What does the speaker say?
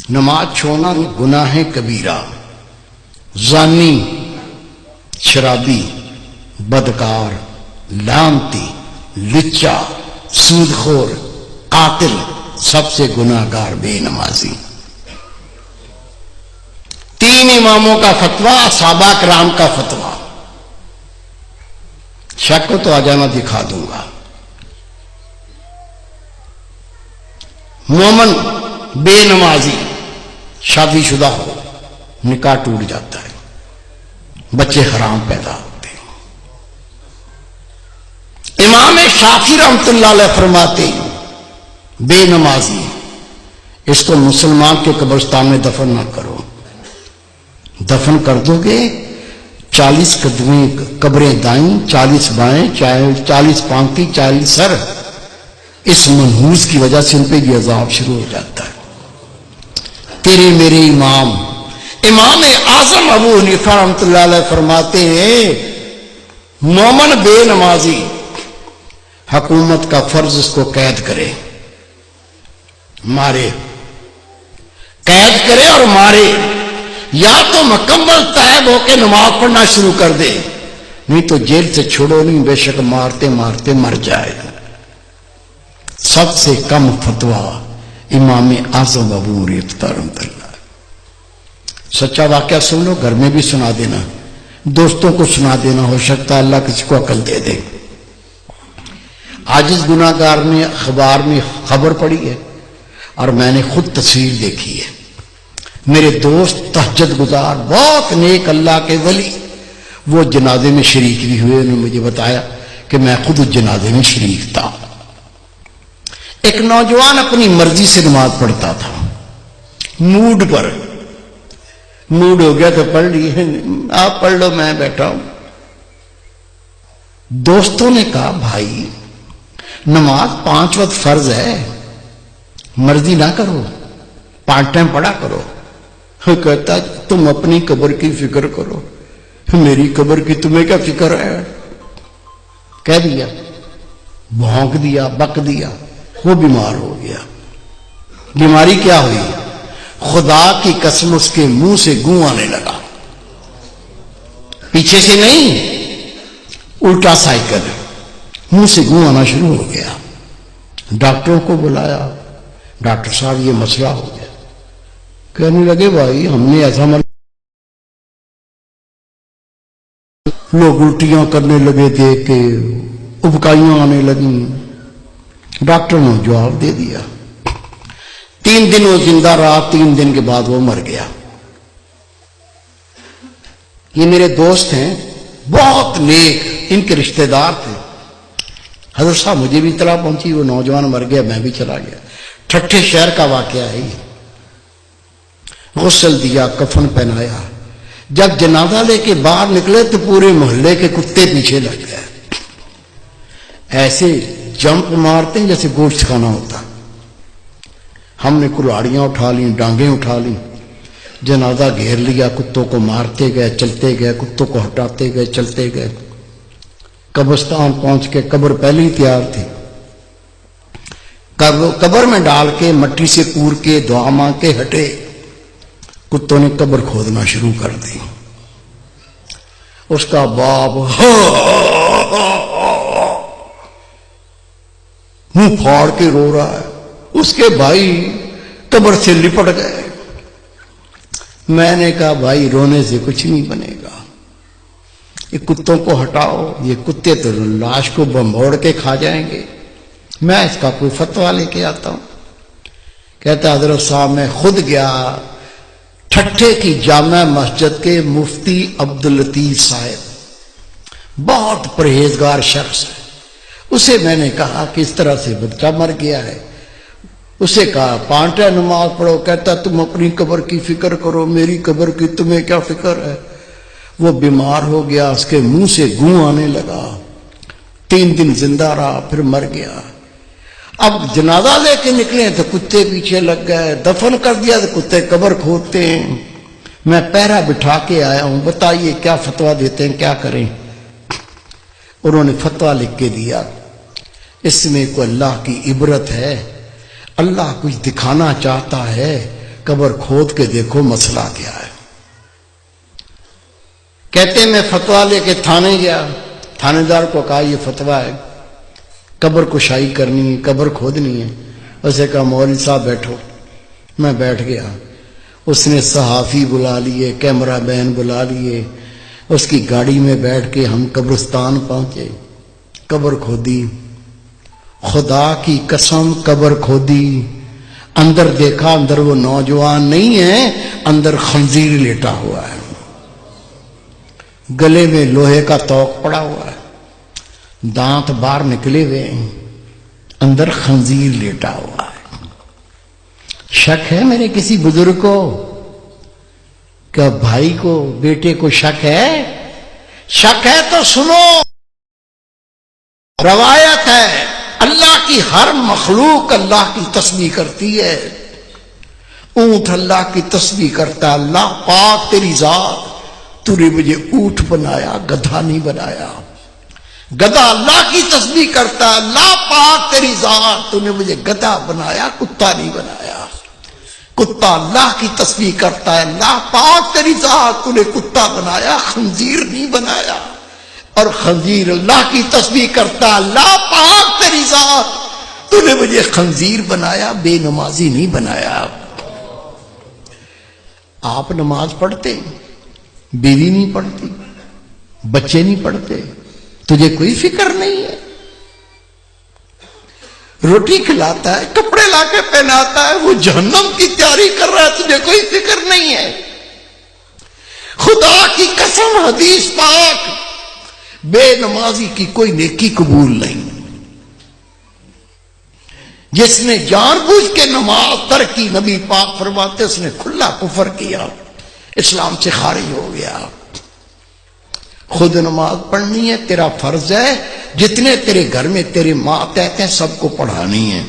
نماز چھوڑنا گناہ کبیرہ، زانی، شرابی، بدکار، لعنتی، لچا، سودخور، قاتل، سب سے گناہ گار بے نمازی۔ 3 اماموں کا فتویٰ، صحابہ کرام کا فتویٰ۔ شک کو تو آ جانا، دکھا دوں گا۔ مومن بے نمازی شادی شدہ ہو، نکاح ٹوٹ جاتا ہے، بچے حرام پیدا ہوتے ہیں۔ امام شافعی رحمۃ اللہ علیہ فرماتے ہیں بے نمازی اس کو مسلمان کے قبرستان میں دفن نہ کرو، دفن کر دو گے 40 قدمیں قبریں دائیں، 40 بائیں، 40 پانتی، 40 سر، اس منحوس کی وجہ سے ان پہ یہ عذاب شروع ہو جاتا ہے۔ تیرے میرے امام اعظم ابو حنیفہ رحمۃ اللہ علیہ فرماتے ہیں مومن بے نمازی حکومت کا فرض اس کو قید کرے، مارے، قید کرے اور مارے، یا تو مکمل تائب ہو کے نماز پڑھنا شروع کر دے، نہیں تو جیل سے چھوڑو نہیں، بے شک مارتے مارتے مر جائے گا۔ سب سے کم فتویٰ امام اعظم ابو حنیفہ رحمۃ اللہ۔ سچا واقعہ سن لو، گھر میں بھی سنا دینا، دوستوں کو سنا دینا، ہو سکتا ہے اللہ کسی کو عقل دے دے۔ عاجز گناہ گار نے اخبار میں خبر پڑھی ہے اور میں نے خود تصویر دیکھی ہے۔ میرے دوست تہجد گزار، بہت نیک اللہ کے ولی، وہ جنازے میں شریک بھی ہوئے، انہوں نے مجھے بتایا کہ میں خود اس جنازے میں شریک تھا۔ ایک نوجوان اپنی مرضی سے نماز پڑھتا تھا، موڈ پر، موڈ ہو گیا تو پڑھ لی، آپ پڑھ لو میں بیٹھا ہوں۔ دوستوں نے کہا بھائی نماز 5 وقت فرض ہے، مرضی نہ کرو، 5 ٹائم پڑھا کرو۔ وہ کہتا تم اپنی قبر کی فکر کرو، میری قبر کی تمہیں کیا فکر ہے؟ کہہ دیا، بھونک دیا، بک دیا، وہ بیمار ہو گیا۔ بیماری کیا ہوئی؟ خدا کی قسم اس کے منہ سے گوں آنے لگا، پیچھے سے نہیں، الٹا سائیکل، منہ سے گوں آنا شروع ہو گیا۔ ڈاکٹروں کو بلایا، ڈاکٹر صاحب یہ مسئلہ ہو گیا۔ کہنے لگے بھائی ہم نے ایسا لوگ الٹیاں کرنے لگے تھے کہ ابکائیاں آنے لگیں۔ ڈاکٹر نے جواب دے دیا۔ 3 دن وہ زندہ رہا، 3 دن کے بعد وہ مر گیا۔ یہ میرے دوست ہیں، بہت نیک، ان کے رشتہ دار تھے۔ حضرت صاحب مجھے بھی اطلاع پہنچی وہ نوجوان مر گیا، میں بھی چلا گیا۔ ٹھٹھے شہر کا واقعہ ہے یہ۔ غسل دیا، کفن پہنایا، جب جنازہ لے کے باہر نکلے تو پورے محلے کے کتے پیچھے لگ گئے، ایسے جمپ مارتے ہیں جیسے گوشت کھانا ہوتا۔ ہم نے کلاڑیاں اٹھا لیں، ڈانگیں اٹھا لیں، جنازہ گھیر لیا، کتوں کو مارتے گئے، چلتے گئے، کتوں کو ہٹاتے گئے، چلتے گئے۔ قبرستان پہنچ کے قبر پہلے ہی تیار تھی، قبر میں ڈال کے مٹی سے پور کے دعا مانگ کے ہٹے، کتوں نے قبر کھودنا شروع کر دی۔ اس کا باپ منہ پھاڑ کے رو رہا ہے، اس کے بھائی قبر سے لپٹ گئے۔ میں نے کہا بھائی رونے سے کچھ نہیں بنے گا، یہ کتوں کو ہٹاؤ، یہ کتے تو لاش کو بمبوڑ کے کھا جائیں گے، میں اس کا کوئی فتویٰ لے کے آتا ہوں۔ کہتا حضرت صاحب میں خود گیا ٹھٹھے کی جامع مسجد کے مفتی عبداللطیف صاحب، بہت پرہیزگار شخص ہے، اسے میں نے کہا کہ اس طرح سے بچہ مر گیا ہے، اسے کہا 5 ٹائم نماز پڑھو، کہتا تم اپنی قبر کی فکر کرو، میری قبر کی تمہیں کیا فکر ہے؟ وہ بیمار ہو گیا، اس کے منہ سے گوں آنے لگا، 3 دن زندہ رہا، پھر مر گیا۔ اب جنازہ لے کے نکلے تو کتے پیچھے لگ گئے، دفن کر دیا تو کتے قبر کھودتے ہیں۔ میں پہرا بٹھا کے آیا ہوں، بتائیے کیا فتویٰ دیتے ہیں، کیا کریں؟ انہوں نے فتویٰ لکھ کے دیا، اس میں کوئی اللہ کی عبرت ہے، اللہ کچھ دکھانا چاہتا ہے، قبر کھود کے دیکھو مسئلہ کیا ہے۔ کہتے میں فتویٰ لے کے تھانے گیا، تھانے دار کو کہا یہ فتویٰ ہے، قبر کشائی کرنی ہے، قبر کھودنی ہے۔ اسے کہا مولوی صاحب بیٹھو۔ میں بیٹھ گیا، اس نے صحافی بلا لیے، کیمرہ مین بلا لیے، اس کی گاڑی میں بیٹھ کے ہم قبرستان پہنچے، قبر کھودی، خدا کی قسم قبر کھودی، اندر دیکھا، اندر وہ نوجوان نہیں ہے، اندر خنزیر لیٹا ہوا ہے، گلے میں لوہے کا توق پڑا ہوا ہے، دانت باہر نکلے ہوئے ہیں، اندر خنزیر لیٹا ہوا ہے۔ شک ہے میرے کسی بزرگ کو؟ کیا بھائی کو، بیٹے کو شک ہے؟ شک ہے تو سنو، روایت ہے اللہ کی ہر مخلوق اللہ کی تسبیح کرتی ہے۔ اونٹ اللہ کی تسبیح کرتا ہے، اللہ پاک تیری ذات، تو نے مجھے اونٹ بنایا، گدھا نہیں بنایا۔ گدھا اللہ کی تسبیح کرتا ہے، اللہ پاک تیری ذات، تو نے مجھے گدھا بنایا، کتا نہیں بنایا۔ کتا اللہ کی تسبیح کرتا ہے، اللہ پاک تیری ذات، تو نے کتا بنایا، خنزیر نہیں بنایا۔ اور خنزیر اللہ کی تسبیح کرتا ہے، اللہ پاک تیری ذات، تو نے مجھے خنزیر بنایا، بے نمازی نہیں بنایا۔ آپ نماز پڑھتے، بیوی نہیں پڑھتی، بچے نہیں پڑھتے، تجھے کوئی فکر نہیں ہے؟ روٹی کھلاتا ہے، کپڑے لا کے پہناتا ہے، وہ جہنم کی تیاری کر رہا ہے، تجھے کوئی فکر نہیں ہے؟ خدا کی قسم حدیث پاک، بے نمازی کی کوئی نیکی قبول نہیں۔ جس نے جان بوجھ کے نماز ترک کی، نبی پاک فرماتے اس نے کھلا کفر کیا، اسلام سے خارج ہو گیا۔ خود نماز پڑھنی ہے، تیرا فرض ہے، جتنے تیرے گھر میں تیرے ماتحت ہیں سب کو پڑھانی ہے۔